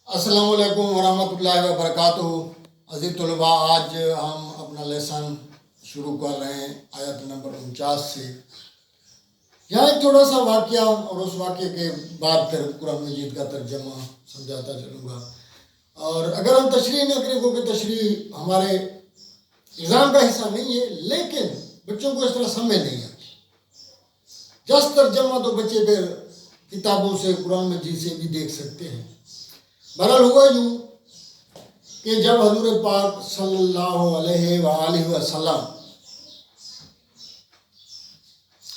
السلام علیکم ورحمۃ اللہ وبرکاتہ۔ عزیز طلباء، آج ہم اپنا لیسن شروع کر رہے ہیں آیت نمبر 49 سے۔ یہاں ایک تھوڑا سا واقعہ اور اس واقعے کے بعد پھر قرآن مجید کا ترجمہ سمجھاتا چلوں گا۔ اور اگر ہم تشریح نہ کریں کیونکہ تشریح ہمارے نظام کا حصہ نہیں ہے، لیکن بچوں کو اس طرح سمجھ نہیں آتی۔ جس ترجمہ تو بچے پھر کتابوں سے قرآن مجید سے بھی دیکھ سکتے ہیں۔ بہرحال ہوا یوں کہ جب حضور پاک صلی اللہ علیہ وآلہ وسلم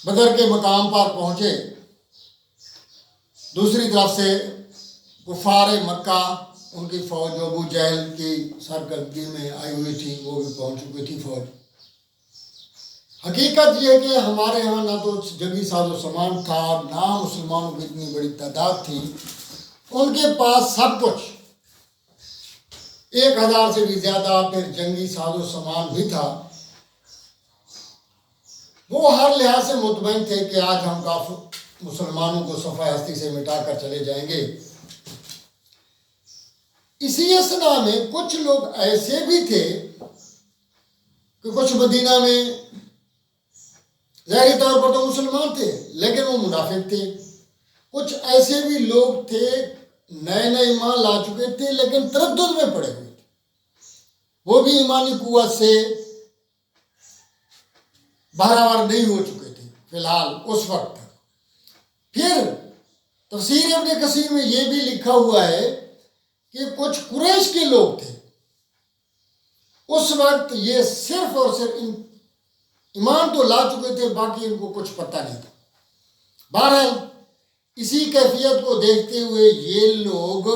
بدر کے مقام پر پہنچے، دوسری طرف سے کفار مکہ، ان کی فوج جو ابو جہل کی سرکردگی میں آئی ہوئی تھی، وہ بھی پہنچ چکی تھی فوج۔ حقیقت یہ ہے کہ ہمارے ہاں نہ تو جنگی ساز و سامان تھا، نہ مسلمانوں کی اتنی بڑی تعداد تھی۔ ان کے پاس سب کچھ 1000 سے بھی زیادہ پھر جنگی ساز و سامان بھی تھا۔ وہ ہر لحاظ سے مطمئن تھے کہ آج ہم کافر مسلمانوں کو صفحہ ہستی سے مٹا کر چلے جائیں گے۔ اسی اثنا میں کچھ لوگ ایسے بھی تھے کہ کچھ مدینہ میں ظاہری طور پر تو مسلمان تھے لیکن وہ منافق تھے۔ کچھ ایسے بھی لوگ تھے نئے نئے ایمان لا چکے تھے لیکن تردد میں پڑے ہوئے تھے، وہ بھی ایمانی قوت سے بہرہور نہیں ہو چکے تھے فی الحال اس وقت تک۔ پھر تفسیر ابن کثیر میں یہ بھی لکھا ہوا ہے کہ کچھ قریش کے لوگ تھے اس وقت، یہ صرف اور صرف ایمان تو لا چکے تھے، باقی ان کو کچھ پتہ نہیں تھا۔ بہرحال اسی کیفیت کو دیکھتے ہوئے یہ لوگ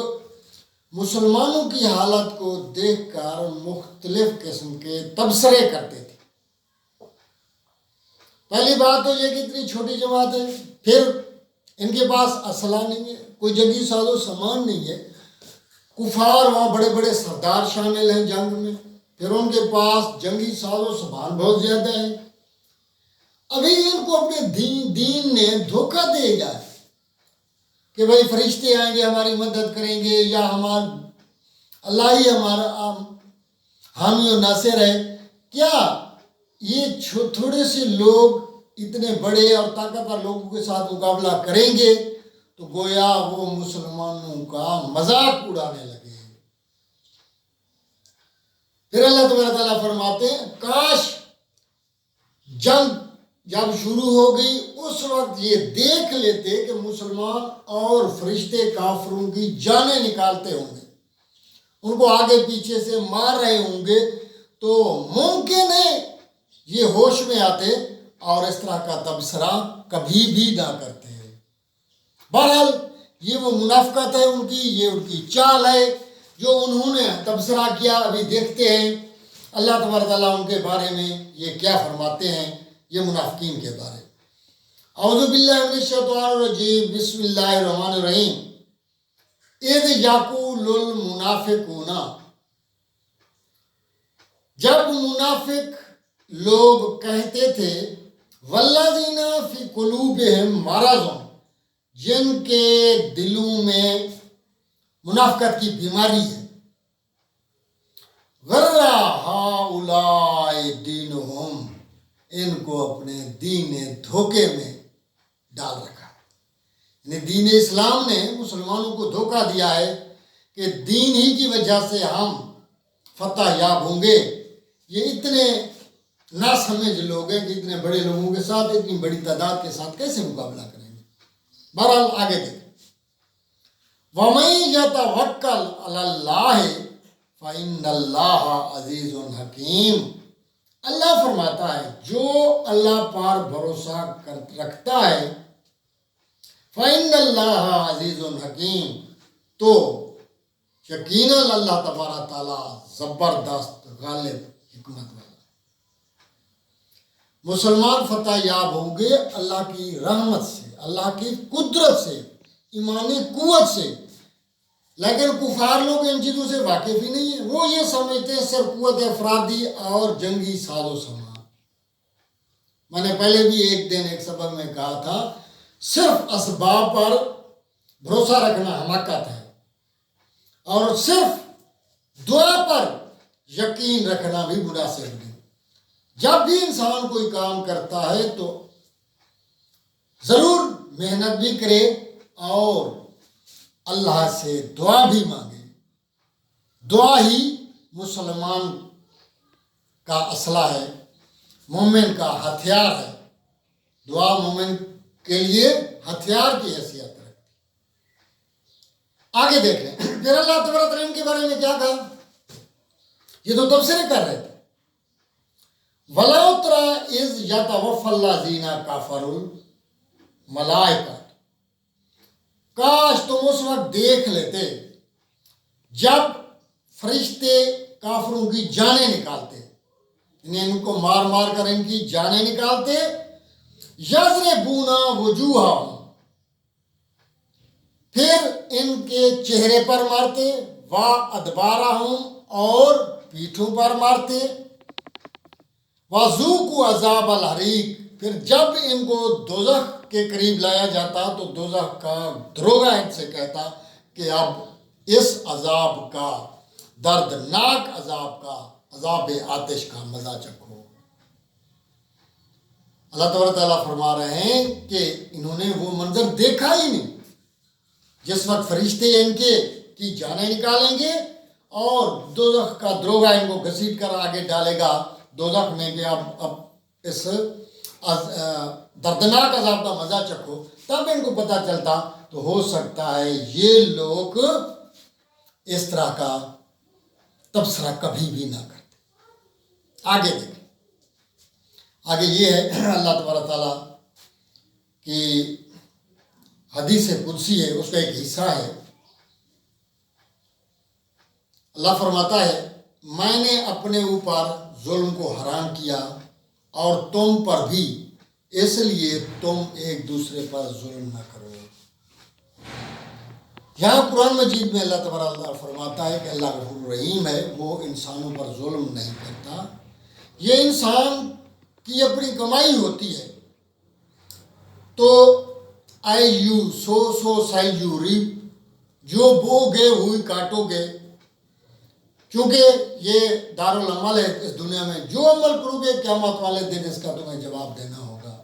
مسلمانوں کی حالت کو دیکھ کر مختلف قسم کے تبصرے کرتے تھے۔ پہلی بات تو یہ کہ اتنی چھوٹی جماعت ہے، پھر ان کے پاس اسلحہ نہیں ہے، کوئی جنگی ساز و سامان نہیں ہے، کفار وہاں بڑے بڑے سردار شامل ہیں جنگ میں، پھر ان کے پاس جنگی ساز و سامان بہت زیادہ ہے۔ ابھی ان کو اپنے دین نے دھوکہ دے گا کہ بھائی فرشتے آئیں گے ہماری مدد کریں گے، یا اللہ ہی ہمارا حامی و ناصر ہے۔ کیا یہ تھوڑے سے لوگ اتنے بڑے اور طاقتور لوگوں کے ساتھ مقابلہ کریں گے؟ تو گویا وہ مسلمانوں کا مذاق اڑانے لگے۔ پھر اللہ تبارک تعالیٰ فرماتے ہیں کاش جنگ جب شروع ہو گئی اس وقت یہ دیکھ لیتے کہ مسلمان اور فرشتے کافروں کی جانیں نکالتے ہوں گے، ان کو آگے پیچھے سے مار رہے ہوں گے، تو ممکن ہے یہ ہوش میں آتے اور اس طرح کا تبصرہ کبھی بھی نہ کرتے ہیں۔ بہرحال یہ وہ منافقت ہے ان کی، یہ ان کی چال ہے جو انہوں نے تبصرہ کیا۔ ابھی دیکھتے ہیں اللہ تبارک تعالیٰ ان کے بارے میں یہ کیا فرماتے ہیں، یہ منافقین کے بارے۔ اعوذ باللہ من الشیطان الرجیم، بسم اللہ الرحمن الرحیم۔ اذ یقول المنافقون، جب منافق لوگ کہتے تھے، والذین فی قلوبہم مرض، جن کے دلوں میں منافقت کی بیماری ہے، غر ہؤلاء دینہم، ان کو اپنے دین دھوکے میں ڈال رکھا ہے۔ یعنی دین اسلام نے مسلمانوں کو دھوکہ دیا ہے کہ دین ہی کی وجہ سے ہم فتح یاب ہوں گے۔ یہ اتنے نہ سمجھ لوگ ہیں کہ اتنے بڑے لوگوں کے ساتھ، اتنی بڑی تعداد کے ساتھ کیسے مقابلہ کریں گے۔ بہرحال آگے دیکھیں، وَمَن يَتَوَکَّلْ عَلَى اللَّهِ فَإِنَّ اللَّهَ عَزِیزٌ حَکِیمٌ۔ اللہ فرماتا ہے جو اللہ پر بھروسہ رکھتا ہے، فَإِنَّ اللَّهَ عَزِیزٌ حَکِیمٌ، تو یقیناً اللہ تبارک تعالیٰ زبردست غالب حکمت والا۔ مسلمان فتح یاب ہوں گے اللہ کی رحمت سے، اللہ کی قدرت سے، ایمانی قوت سے، لیکن کفار لوگ ان چیزوں سے واقف ہی نہیں ہیں۔ وہ یہ سمجھتے ہیں صرف قوت افرادی اور جنگی ساز و سامان۔ میں نے پہلے بھی ایک دن ایک سبق میں کہا تھا، صرف اسباب پر بھروسہ رکھنا حماقت ہے، اور صرف دعا پر یقین رکھنا بھی مناسب نہیں۔ جب بھی انسان کوئی کام کرتا ہے تو ضرور محنت بھی کرے اور اللہ سے دعا بھی مانگے۔ دعا ہی مسلمان کا اسلحہ ہے، مومن کا ہتھیار ہے۔ دعا مومن کے لیے ہتھیار کی حیثیت رکھتی۔ آگے دیکھ لیں پھر اللہ تبارک تعالیٰ کے بارے میں کیا کہا، یہ تو تبصرے کر رہے تھے۔ وَلَوْ تَرَىٰ إِذْ يَتَوَفَّى الَّذِينَ كَفَرُوا الْمَلَائِكَةُ، کاش تم اس وقت دیکھ لیتے جب فرشتے کافروں کی جانیں نکالتے، انہیں ان کو مار مار کر ان کی جانیں نکالتے، یَضْرِبُونَ وُجُوهَهُمْ، پھر ان کے چہرے پر مارتے، وَأَدْبَارَهُمْ، اور پیٹھوں پر مارتے، وَذُوقُوا عَذَابَ الْحَرِيقِ، پھر جب ان کو دوزخ کے قریب لایا جاتا تو دوزخ کا دروغہ ان سے کہتا کہ اب اس عذاب کا، دردناک عذاب کا، عذاب آتش کا مزہ چکھو۔ اللہ تبارک تعالیٰ فرما رہے ہیں کہ انہوں نے وہ منظر دیکھا ہی نہیں جس وقت فرشتے ان کی جانیں نکالیں گے اور دوزخ کا دروغہ ان کو گھسیٹ کر آگے ڈالے گا دوزخ میں کہ اب اس دردناک عذاب کا مزہ چکھو، تب ان کو پتہ چلتا تو ہو سکتا ہے یہ لوگ اس طرح کا تبصرہ کبھی بھی نہ کرتے۔ آگے دیکھیں، آگے یہ ہے اللہ تبارک تعالیٰ کی حدیث قدسی ہے، اس کا ایک حصہ ہے۔ اللہ فرماتا ہے میں نے اپنے اوپر ظلم کو حرام کیا اور تم پر بھی، اس لیے تم ایک دوسرے پر ظلم نہ کرو۔ یہاں قرآن مجید میں اللہ تبارک تعالیٰ فرماتا ہے کہ اللہ غفور رحیم ہے، وہ انسانوں پر ظلم نہیں کرتا۔ یہ انسان کی اپنی کمائی ہوتی ہے تو سو سو ریپ، جو بو گے ہوئی کاٹو گے، کیونکہ یہ دارالعمل ہے اس دنیا میں، جو عمل کرو گے قیامت والے دن اس کا تمہیں جواب دینا ہوگا۔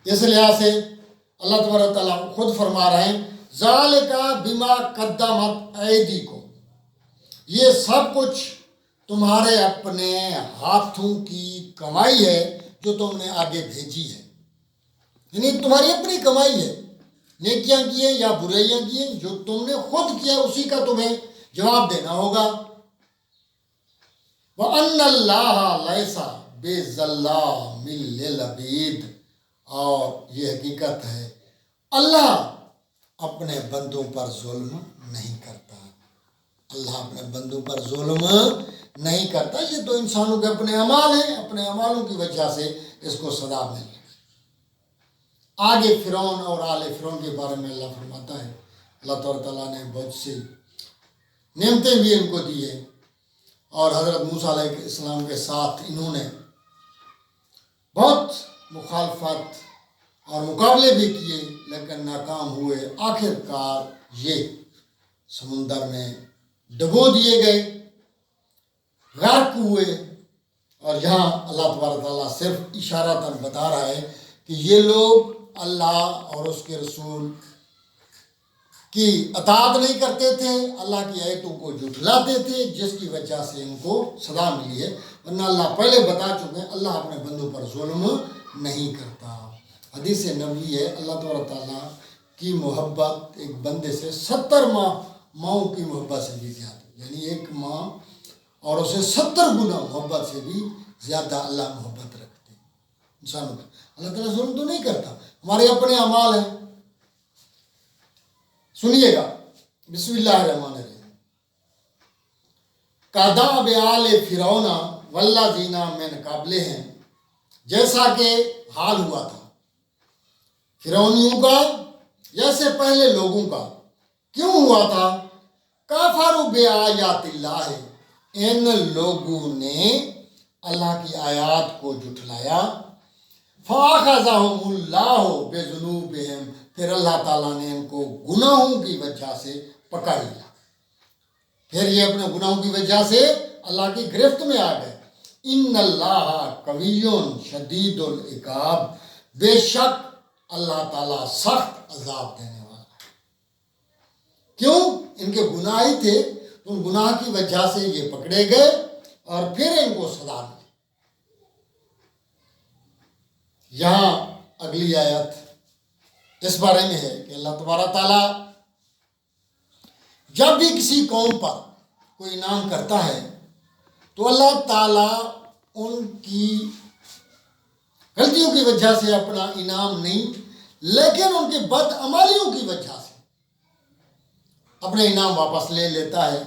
اس لحاظ سے اللہ تبارک تعالیٰ خود فرما رہے ہیں ذالک بما قدمت ایدیکم، یہ سب کچھ تمہارے اپنے ہاتھوں کی کمائی ہے جو تم نے آگے بھیجی ہے، یعنی تمہاری اپنی کمائی ہے، نیکیاں کی ہیں یا برائیاں کی ہیں، جو تم نے خود کیا اسی کا تمہیں جواب دینا ہوگا۔ وَأَنَّ اللَّهَ لَيْسَ بِظَلَّامٍ لِّلْعَبِيدِ، اور یہ حقیقت ہے اللہ اپنے بندوں پر ظلم نہیں کرتا۔ اللہ اپنے بندوں پر ظلم نہیں کرتا، یہ تو انسانوں کے اپنے اعمال ہیں، اپنے اعمالوں کی وجہ سے اس کو سزا مل رہی ہے۔ آگے فرعون اور آل فرعون کے بارے میں اللہ فرماتا ہے اللہ تعالیٰ نے بہت سی نعمتیں بھی ان کو دی ہیں، اور حضرت موسیٰ علیہ السلام کے ساتھ انہوں نے بہت مخالفت اور مقابلے بھی کیے لیکن ناکام ہوئے۔ آخر کار یہ سمندر میں ڈبو دیے گئے، غرق ہوئے، اور یہاں اللہ تبارک تعالیٰ صرف اشارتاً بتا رہا ہے کہ یہ لوگ اللہ اور اس کے رسول کی اطاعت نہیں کرتے تھے، اللہ کی آیتوں کو جھٹلاتے تھے، جس کی وجہ سے ان کو سزا ملی ہے، ورنہ اللہ پہلے بتا چکے ہیں اللہ اپنے بندوں پر ظلم نہیں کرتا۔ حدیث نبوی ہے اللہ تبارک تعالیٰ کی محبت ایک بندے سے 70 ماؤں کی محبت سے بھی زیادہ، یعنی ایک ماں اور اسے 70 گنا محبت سے بھی زیادہ اللہ محبت رکھتے ہیں انسانوں کا۔ اللہ تعالیٰ ظلم تو نہیں کرتا، ہمارے اپنے اعمال ہیں۔ سنیے گا، بسم اللہ الرحمن الرحیم۔ کداب آل فرعون والذین من قبلہم، جیسا کہ حال ہوا تھا فرعونیوں کا جیسے پہلے لوگوں کا۔ کیوں ہوا تھا؟ کفروا بآیات اللہ، ان لوگوں نے اللہ کی آیات کو جھٹلایا۔ فَأَخَذَهُمُ اللَّهُ بِذُنُوبِهِمْ، پھر اللہ تعالیٰ نے ان کو گناہوں کی وجہ سے پکڑ لیا، پھر یہ اپنے گناہوں کی وجہ سے اللہ کی گرفت میں آ گئے۔ ان اللہ قوی شدید العقاب، بے شک اللہ تعالیٰ سخت عذاب دینے والا ہے۔ کیوں؟ ان کے گناہ ہی تھے، ان گناہ کی وجہ سے یہ پکڑے گئے اور پھر ان کو سزا ملی۔ یہاں اگلی آیت اس بارے میں ہے کہ اللہ تبارک تعالیٰ جب بھی کسی قوم پر کوئی انعام کرتا ہے تو اللہ تعالیٰ ان کی غلطیوں کی وجہ سے اپنا انعام نہیں، لیکن ان کی بد عملیوں کی وجہ سے اپنے انعام واپس لے لیتا ہے۔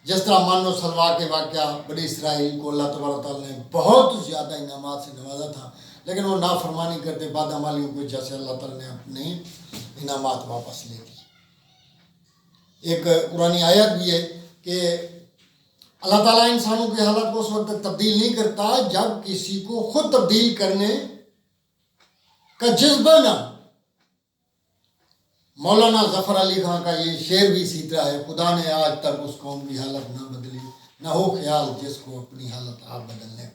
جس طرح من و سلوا کے واقعہ، بنی اسرائیل کو اللہ تبارک تعالیٰ نے بہت زیادہ انعامات سے نوازا تھا، لیکن وہ نافرمانی کرتے بد عملیوں کی وجہ سے اللہ تعالیٰ نے اپنے انعامات واپس لے لیے۔ ایک قرآنی آیت بھی ہے کہ اللہ تعالیٰ انسانوں کی حالت کو اس وقت تک تبدیل نہیں کرتا جب کسی کو خود تبدیل کرنے کا جذبہ نہ۔ مولانا ظفر علی خان کا یہ شعر بھی اسی طرح ہے، خدا نے آج تک اس قوم کی حالت نہ بدلی، نہ ہو خیال جس کو اپنی حالت آپ بدل لیں۔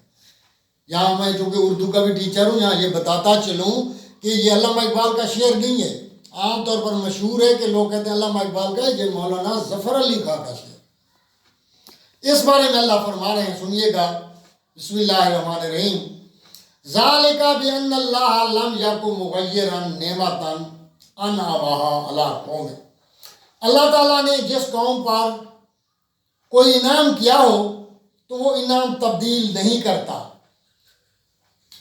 یہاں میں چونکہ اردو کا بھی ٹیچر ہوں، یہاں یہ بتاتا چلوں کہ یہ علامہ اقبال کا شعر نہیں ہے۔ عام طور پر مشہور ہے کہ لوگ کہتے ہیں علامہ اقبال کا ہے، یہ مولانا ظفر علی خان کا شعر۔ اس بارے میں اللہ فرما رہے ہیں، سنیے گا، بسم اللہ الرحمن الرحیم۔ ذالک بان اللہ لم یکن مغیرا نعمتا انعمہا علی قوم، اللہ تعالیٰ نے جس قوم پر کوئی انعام کیا ہو تو وہ انعام تبدیل نہیں کرتا،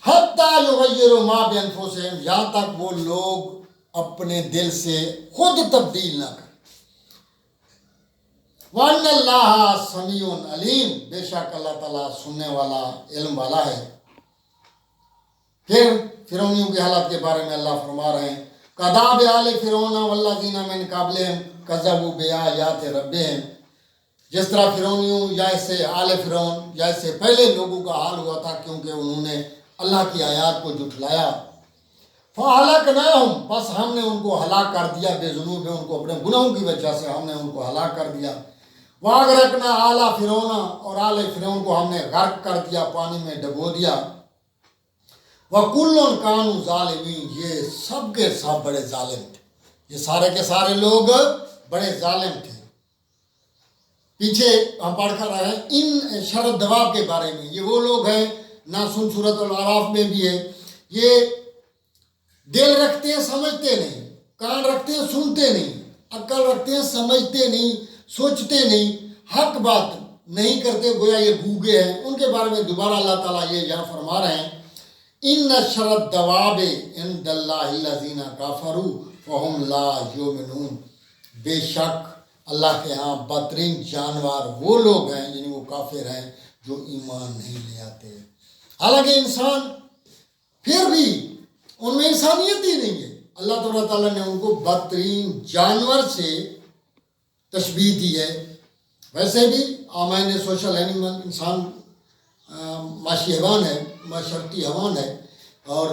حتی یغیروا ما بانفسہم، یہاں تک وہ لوگ اپنے دل سے خود تبدیل نہ کریں۔ وَأَنَّ اللَّهَ سَمِيعٌ عَلِيمٌ، بے شک اللہ تعالیٰ سننے والا، علم والا ہے۔ پھر فرعونیوں کی حالت کے بارے میں اللہ فرما رہے ہیں، کَذَّبَ آلُ فِرْعَوْنَ وَالَّذِينَ مِن قَبْلِهِمْ كَذَّبُوا بِآيَاتِ رَبِّهِمْ، جس طرح فرعونیوں یا اس سے آل فرعون یا اس سے پہلے لوگوں کا حال ہوا تھا، کیونکہ انہوں نے اللہ کی آیات کو جھٹلایا۔ فَأَهْلَكْنَاهُمْ، بس ہم نے ان کو ہلاک کر دیا، بے ذنوب ان کو اپنے گناہوں کی وجہ سے ہم نے ان کو ہلاک کر دیا۔ وَأَغْرَقْنَا آلَ فِرْعَوْنَ، اور آل فرعون کو ہم نے غرق کر دیا، پانی میں ڈبو دیا۔ وَكُلٌّ كَانُوا ظَالِمِينَ، یہ سب کے سب بڑے ظالم تھے، یہ سارے کے سارے لوگ بڑے ظالم تھے۔ پیچھے ہم پڑھ کر رہے ہیں ان شر دواب کے بارے میں، یہ وہ لوگ ہیں، ناسن سورۃ الاعراف میں بھی ہے، یہ دل رکھتے ہیں سمجھتے نہیں، کان رکھتے ہیں سنتے نہیں، عقل رکھتے ہیں سمجھتے نہیں، سوچتے نہیں، حق بات نہیں کرتے، گویا یہ گوگے ہیں۔ ان کے بارے میں دوبارہ اللہ تعالیٰ یہ یہاں فرما رہے ہیں، ان شر الدواب عند اللہ الذین کفروا فہم لا یؤمنون، بے شک اللہ کے ہاں بدترین جانور وہ لوگ ہیں، یعنی وہ کافر ہیں جو ایمان نہیں لے آتے۔ حالانکہ انسان پھر بھی ان میں انسانیت ہی نہیں ہے، اللہ تعالیٰ نے ان کو بدترین جانور سے تشبیہ دی ہے۔ ویسے بھی آمین سوشل اینیمل، انسان معاشی حیوان ہے، معاشرتی حیوان ہے، اور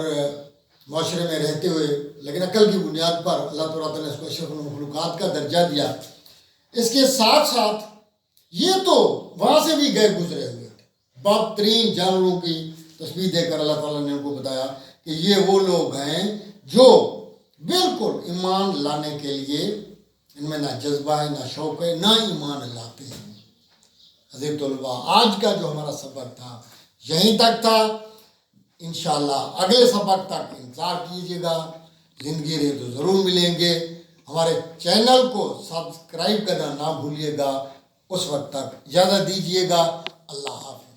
معاشرے میں رہتے ہوئے لیکن عقل کی بنیاد پر اللہ تعالیٰ نے اس کو اشرف المخلوقات کا درجہ دیا۔ اس کے ساتھ ساتھ یہ تو وہاں سے بھی گئے گزرے ہوئے تھے، بدترین جانوروں کی تشبیہ دے کر اللہ تعالیٰ نے ان کو بتایا کہ یہ وہ لوگ ہیں جو بالکل ایمان لانے کے لیے ان میں نہ جذبہ ہے، نہ شوق ہے، نہ ایمان لاتے ہیں۔ حضرت طلباء، آج کا جو ہمارا سبق تھا یہیں تک تھا، انشاءاللہ اگلے سبق تک انتظار کیجیے گا، زندگی رہے تو ضرور ملیں گے۔ ہمارے چینل کو سبسکرائب کرنا نہ بھولیے گا۔ اس وقت تک اجازت دیجیے گا، اللہ حافظ۔